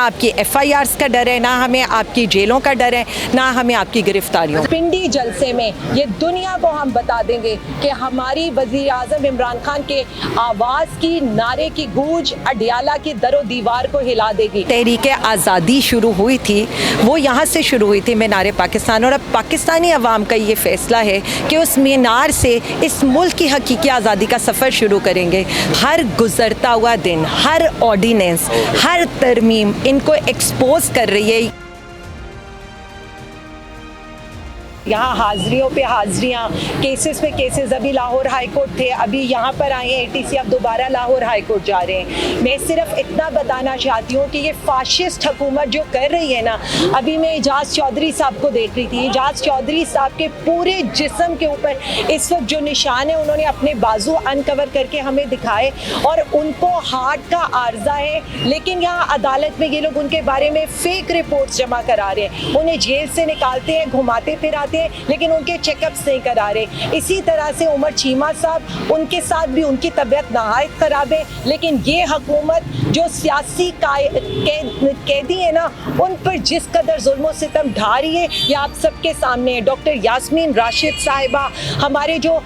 آپ کی FIRs کا ڈر ہے، نہ ہمیں آپ کی جیلوں کا ڈر ہے، نہ ہمیں آپ کی گرفتاریوں۔ پنڈی جلسے میں یہ دنیا کو ہم بتا دیں گے کہ ہماری وزیر اعظم عمران خان کے آواز کی، نعرے کی گونج اڈیالہ کی در و دیوار کو ہلا دے گی۔ تحریک آزادی شروع ہوئی تھی وہ یہاں سے شروع ہوئی تھی، مینار پاکستان، اور اب پاکستانی عوام کا یہ فیصلہ ہے کہ اس مینار سے اس ملک کی حقیقی آزادی کا سفر شروع کریں گے۔ ہر گزرتا ہوا دن، ہر آرڈیننس، ہر ترمیم ان کو ایکسپوز کر رہی ہے۔ یہاں حاضریوں پہ حاضریاں، کیسز پہ کیسز، ابھی لاہور ہائی کورٹ تھے، ابھی یہاں پر آئے ہیں ATC، اب دوبارہ لاہور ہائی کورٹ جا رہے ہیں۔ میں صرف اتنا بتانا چاہتی ہوں کہ یہ فاشسٹ حکومت جو کر رہی ہے نا، ابھی میں اعجاز چودھری صاحب کو دیکھ رہی تھی، اعجاز چودھری صاحب کے پورے جسم کے اوپر اس وقت جو نشان ہے انہوں نے اپنے بازو انکور کر کے ہمیں دکھائے، اور ان کو ہارٹ کا عارضہ ہے، لیکن یہاں عدالت میں یہ لوگ ان کے بارے میں فیک رپورٹس جمع کرا رہے ہیں، انہیں جیل سے نکالتے ہیں، گھماتے پھراتے ہیں، لیکن ان کے چیک اپس نہیں کرا رہے۔ اسی طرح سے عمر چیمہ صاحب، ان کے ساتھ بھی ان کی طبیعت نہایت خراب ہے، لیکن یہ حکومت جو سیاسی قیدی ہیں نا، ان پر جس قدر ظلم و ستم ڈھا رہی ہے یہ آپ سب کے سامنے ہے۔ ڈاکٹر یاسمین راشد صاحبہ، ہمارے جو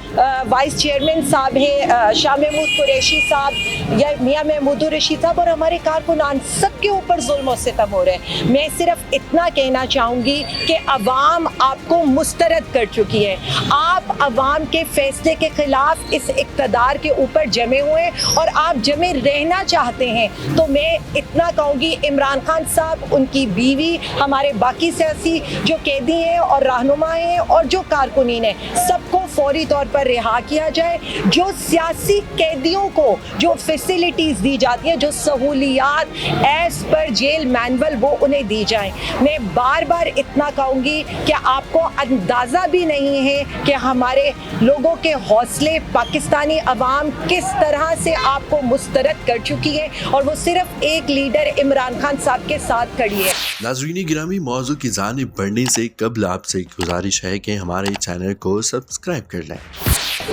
وائس چیئرمین صاحب ہیں شاہ محمود قریشی صاحب یا میاں محمود الرشید صاحب، اور ہمارے کارکنان، سب کے اوپر ظلم و ستم ہو رہے ہیں۔ میں صرف اتنا کہنا چاہوں گی کہ عوام آپ کو مسترد کر چکی ہے، آپ عوام کے فیصلے کے خلاف اس اقتدار کے اوپر جمے ہوئے ہیں اور آپ جمے رہنا چاہتے ہیں۔ تو میں اتنا کہوں گی، عمران خان صاحب، ان کی بیوی، ہمارے باقی سیاسی جو قیدی ہیں اور رہنما ہیں اور جو کارکنین ہیں، سب کو فوری طور پر رہا کیا جائے۔ جو سیاسی قیدیوں کو جو فیسلٹیز دی جاتی ہیں، جو سہولیات ایز پر جیل مینول، وہ انہیں دی جائیں۔ میں بار بار اتنا کہوں گی کہ آپ کو اندازہ بھی نہیں ہے کہ ہمارے لوگوں کے حوصلے، پاکستانی عوام کس طرح سے آپ کو مسترد کر چکی ہے، اور وہ صرف ایک لیڈر عمران خان صاحب کے ساتھ کھڑی ہے۔ ناظرین گرامی، موضوع کی جانب بڑھنے سے قبل آپ سے گزارش ہے کہ ہمارے چینل کو سبسکرائب کر لیں۔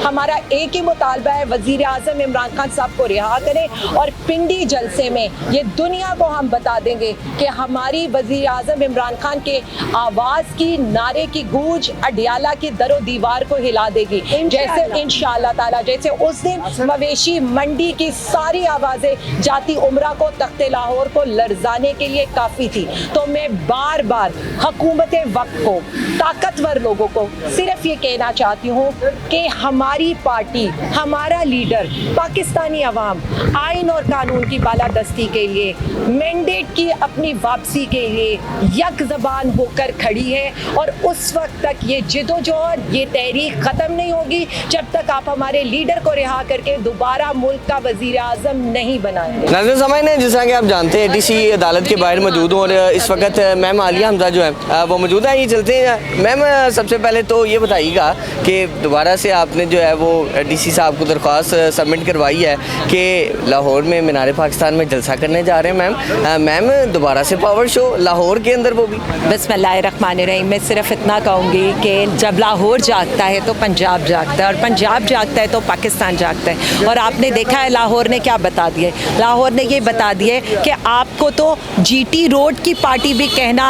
ہمارا ایک ہی مطالبہ ہے، وزیر اعظم عمران خان صاحب کو رہا کریں، اور پنڈی جلسے میں یہ دنیا کو ہم بتا دیں گے کہ ہماری وزیر اعظم عمران خان کے آواز کی، نعرے کی گونج اڈیالہ کی در و دیوار کو ہلا دے گی، جیسے انشاءاللہ تعالی، جیسے اس دن مویشی منڈی کی ساری آوازیں جاتی عمرہ کو، تخت لاہور کو لرزانے کے لیے کافی تھی۔ تو میں بار بار حکومت وقت کو، طاقتور لوگوں کو صرف یہ کہنا چاہتی ہوں کہ ہماری پارٹی، ہمارا لیڈر، پاکستانی عوام آئین اور قانون کی بالادستی کے لیے، مینڈیٹ کی اپنی واپسی کے لیے یک زبان ہو کر کھڑی ہے، اور اس وقت تک یہ جدوجہد، یہ تحریک ختم نہیں ہوگی جب تک آپ ہمارے لیڈر کو رہا کر کے دوبارہ ملک کا وزیر اعظم نہیں بنائیں گے۔ ناظرین سامعین، جیسا کہ آپ جانتے ہیں ATC عدالت کے باہر موجود ہوں، اور اس وقت میم عالیہ حمزہ جو ہیں وہ موجود ہیں۔ یہ چلتے ہیں میم، سب سے پہلے تو یہ بتائیے گا کہ دوبارہ سے آپ نے جو ہے وہ DC صاحب کو درخواست سبمٹ کروائی ہے کہ لاہور میں مینار پاکستان میں جلسہ کرنے جا رہے ہیں۔ میم دوبارہ سے پاور شو لاہور کے اندر، وہ بھی بسم اللہ الرحمن الرحیم۔ میں صرف اتنا کہوں گی کہ جب لاہور جاگتا ہے تو پنجاب جاگتا ہے، اور پنجاب جاگتا ہے تو پاکستان جاگتا ہے۔ اور آپ نے دیکھا ہے لاہور نے کیا بتا دیا ہے، لاہور نے یہ بتا دیا ہے کہ آپ کو تو GT روڈ کی پارٹی بھی کہنا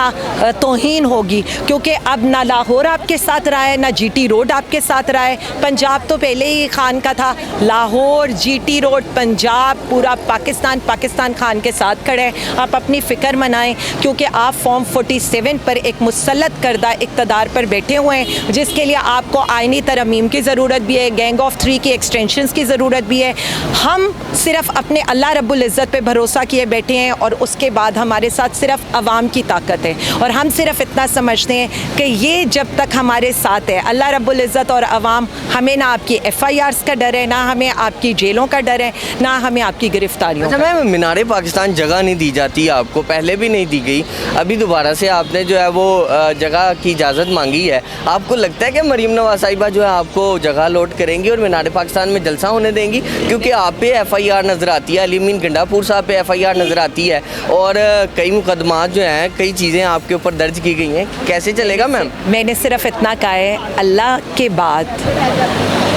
توہین ہوگی، کیونکہ اب نہ لاہور آپ کے ساتھ رہا ہے، نہ GT روڈ آپ کے ساتھ رہا ہے۔ پنجاب تو پہلے ہی خان کا تھا، لاہور، GT روڈ، پنجاب، پورا پاکستان خان کے ساتھ کھڑے ہیں۔ آپ اپنی فکر منائیں، کیونکہ آپ فارم 47 پر ایک مسلط کردہ اقتدار پر بیٹھے ہوئے ہیں، جس کے لیے آپ کو آئینی ترمیم کی ضرورت بھی ہے، گینگ آف 3 کی ایکسٹینشنز کی ضرورت بھی ہے۔ ہم صرف اپنے اللہ رب العزت پہ بھروسہ کیے بیٹھے ہیں، اور اس کے بعد ہمارے ساتھ صرف عوام کی طاقت ہے، اور ہم صرف اتنا سمجھتے ہیں کہ یہ جب تک ہمارے ساتھ ہے اللہ رب العزت اور عوام، ہمیں نہ آپ کی FIRs کا ڈر ہے، نہ ہمیں آپ کی جیلوں کا ڈر ہے، نہ ہمیں آپ کی گرفتاریوں۔ اچھا میم، مینار پاکستان جگہ نہیں دی جاتی آپ کو، پہلے بھی نہیں دی گئی، ابھی دوبارہ سے آپ نے جو ہے وہ جگہ کی اجازت مانگی ہے۔ آپ کو لگتا ہے کہ مریم نواز صاحبہ جو ہے آپ کو جگہ الاٹ کریں گی اور مینار پاکستان میں جلسہ ہونے دیں گی؟ کیونکہ آپ پہ FIR نظر آتی ہے، علی امین گنڈا پور صاحب پہ FIR نظر آتی ہے، اور کئی مقدمات جو ہیں، کئی چیزیں آپ کے اوپر درج کی گئی ہیں، کیسے چلے گا میم؟ میں نے صرف اتنا کہا ہے، اللہ کے بعد